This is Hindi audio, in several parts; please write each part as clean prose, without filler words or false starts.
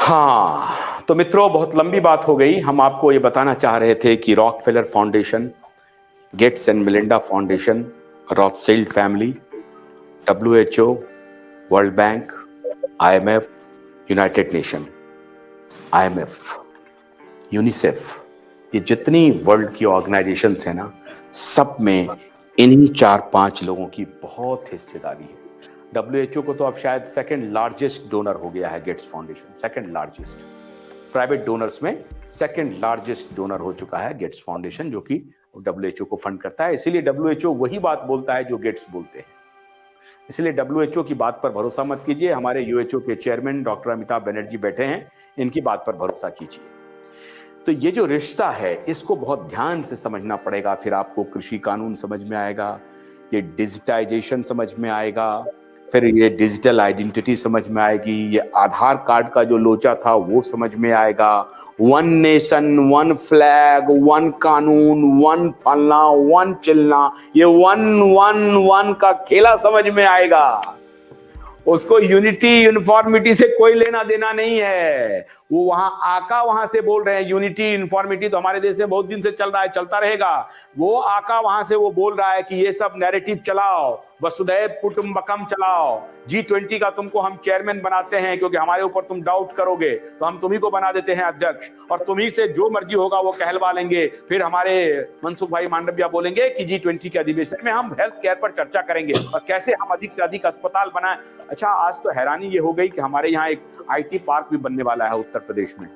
हाँ, तो मित्रों, बहुत लंबी बात हो गई। हम आपको ये बताना चाह रहे थे कि Rockefeller Foundation, Gates and Melinda Foundation, Rothschild family, WHO, World Bank, IMF, United Nation, IMF, UNICEF, ये जितनी वर्ल्ड की ऑर्गेनाइजेशंस हैं ना, सब में इन्हीं 4-5 लोगों की बहुत हिस्सेदारी है। WHO को तो अब शायद सेकंड लार्जेस्ट डोनर हो गया है Gates foundation, second largest private donors में सेकंड लार्जेस्ट डोनर हो चुका है गेट्स फाउंडेशन, जो कि WHO को फंड करता है। इसीलिए WHO वही बात बोलता है जो गेट्स बोलते हैं। इसलिए WHO की बात पर भरोसा मत कीजिए। हमारे UHO के चेयरमैन डॉक्टर अमिताभ बनर्जी बैठे हैं, इनकी बात पर भरोसा कीजिए। तो ये जो रिश्ता है, इसको बहुत ध्यान से समझना पड़ेगा। फिर आपको कृषि कानून समझ में आएगा, ये डिजिटाइजेशन समझ में आएगा, फिर ये डिजिटल आइडेंटिटी समझ में आएगी, ये आधार कार्ड का जो लोचा था वो समझ में आएगा, one nation one flag, one कानून, वन फलना, वन चिलना, ये वन वन वन का खेला समझ में आएगा। उसको यूनिटी यूनिफॉर्मिटी से कोई लेना देना नहीं है। वो वहां आका वहां से बोल रहे हैं, यूनिटी यूनिफॉर्मिटी तो हमारे देश में बहुत दिन से चल रहा है, चलता रहेगा। वो आका वहां से वो बोल रहा है कि ये सब नैरेटिव चलाओ, वसुधैव कुटुंबकम चलाओ, G20 का तुमको हम चेयरमैन बनाते हैं क्योंकि हमारे ऊपर तुम डाउट करोगे तो हम तुम्ही को बना देते हैं अध्यक्ष, और तुम्ही से जो मर्जी होगा वो कहलवा लेंगे। फिर हमारे मनसुख भाई मांडविया बोलेंगे कि G20 के अधिवेशन में हम हेल्थ केयर पर चर्चा करेंगे और कैसे हम अधिक से अधिक अस्पताल बनाएं। अच्छा, आज तो हैरानी ये हो गई कि हमारे यहाँ एक IT पार्क भी बनने वाला है उत्तर प्रदेश में,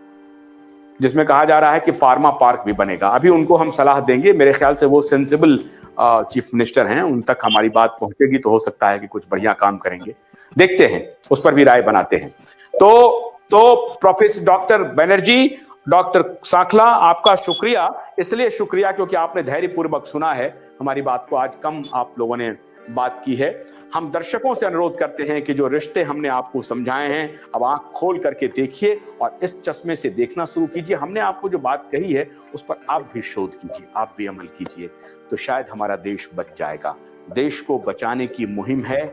जिसमें कहा जा रहा है कि फार्मा पार्क भी बनेगा। अभी उनको हम सलाह देंगे, मेरे ख्याल से वो सेंसिबल चीफ मिनिस्टर हैं, उन तक हमारी बात पहुंचेगी तो हो सकता है कि कुछ बढ़िया काम करेंगे। देखते हैं, उस पर भी राय बनाते हैं। तो professor doctor Banerjee, doctor Sankhla, आपका शुक्रिया। इसलिए शुक्रिया क्योंकि आपने धैर्यपूर्वक सुना है हमारी बात को। आज कम आप लोगों ने बात की है। हम दर्शकों से अनुरोध करते हैं कि जो रिश्ते हमने आपको समझाए हैं, अब आंख खोल करके देखिए और इस चश्मे से देखना शुरू कीजिए। हमने आपको जो बात कही है उस पर आप भी शोध कीजिए, आप भी अमल कीजिए, तो शायद हमारा देश बच जाएगा। देश को बचाने की मुहिम है,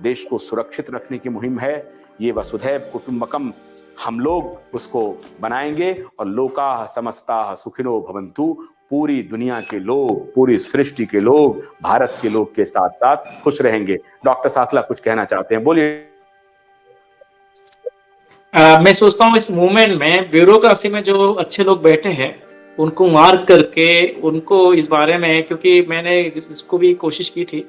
देश को सुरक्षित रखने की मुहिम है। ये वसुधैव कुटुंबकम हम लोग उसको बनाएंगे और लोकाः समस्ताः सुखिनो भवन्तु, पूरी दुनिया के लोग, पूरी सृष्टि के लोग, भारत के लोग के साथ साथ खुश रहेंगे। डॉक्टर सांखला कुछ कहना चाहते हैं, बोलिए। मैं सोचता हूँ इस मूवमेंट में ब्यूरोक्रेसी में जो अच्छे लोग बैठे हैं उनको मार्क करके उनको इस बारे में, क्योंकि मैंने इसको भी कोशिश की थी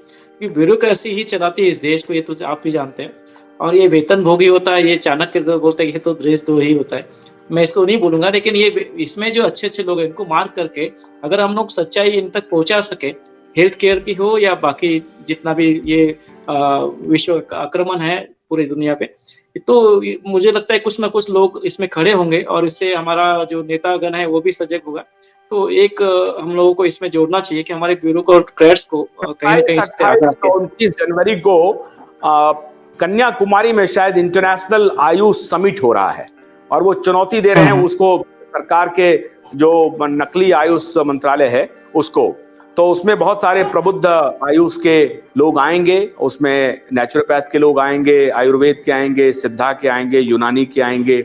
कि ब्यूरोक्रेसी ही चलाती है इस देश को, ये तो आप भी जानते हैं। और ये वेतन भोगी होता है, ये चाणक्य बोलता है ये तो देशद्रोही होता है। मैं इसको नहीं बोलूंगा, लेकिन ये इसमें जो अच्छे अच्छे लोग हैं इनको मार्क करके अगर हम लोग सच्चाई इन तक पहुंचा सके, हेल्थ केयर की हो या बाकी जितना भी ये विश्व का आक्रमण है पूरी दुनिया पे, तो मुझे लगता है कुछ ना कुछ लोग इसमें खड़े होंगे और इससे हमारा जो नेतागण है वो भी सजग होगा। तो एक हम लोगों को इसमें जोड़ना चाहिए कि हमारे ब्यूरोक्रेट्स को कहीं ना कहीं 29 जनवरी को कन्याकुमारी में शायद इंटरनेशनल आयुष समिट हो रहा है और वो चुनौती दे रहे हैं उसको, सरकार के जो नकली आयुष मंत्रालय है उसको। तो उसमें बहुत सारे प्रबुद्ध आयुष के लोग आएंगे, उसमें नेचुरोपैथ के लोग आएंगे, आयुर्वेद के आएंगे, सिद्धा के आएंगे, यूनानी के आएंगे,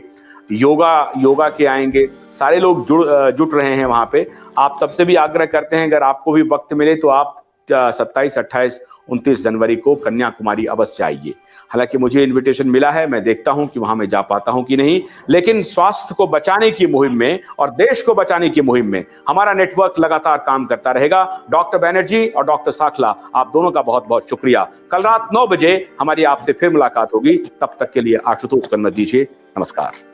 योगा के आएंगे। सारे लोग जुट रहे हैं वहां पे। आप सबसे भी आग्रह करते हैं अगर आपको भी वक्त मिले तो आप 27, 28, 29 जनवरी को कन्याकुमारी अवश्य आइए। हालांकि मुझे इनविटेशन मिला है, मैं देखता हूं कि वहां मैं जा पाता हूं कि नहीं, लेकिन स्वास्थ्य को बचाने की मुहिम में और देश को बचाने की मुहिम में हमारा नेटवर्क लगातार काम करता रहेगा। डॉक्टर बनर्जी और डॉक्टर सांखला, आप दोनों का बहुत बहुत शुक्रिया। कल रात 9 बजे हमारी आपसे फिर मुलाकात होगी। तब तक के लिए आशुतोष को दीजिए। नमस्कार।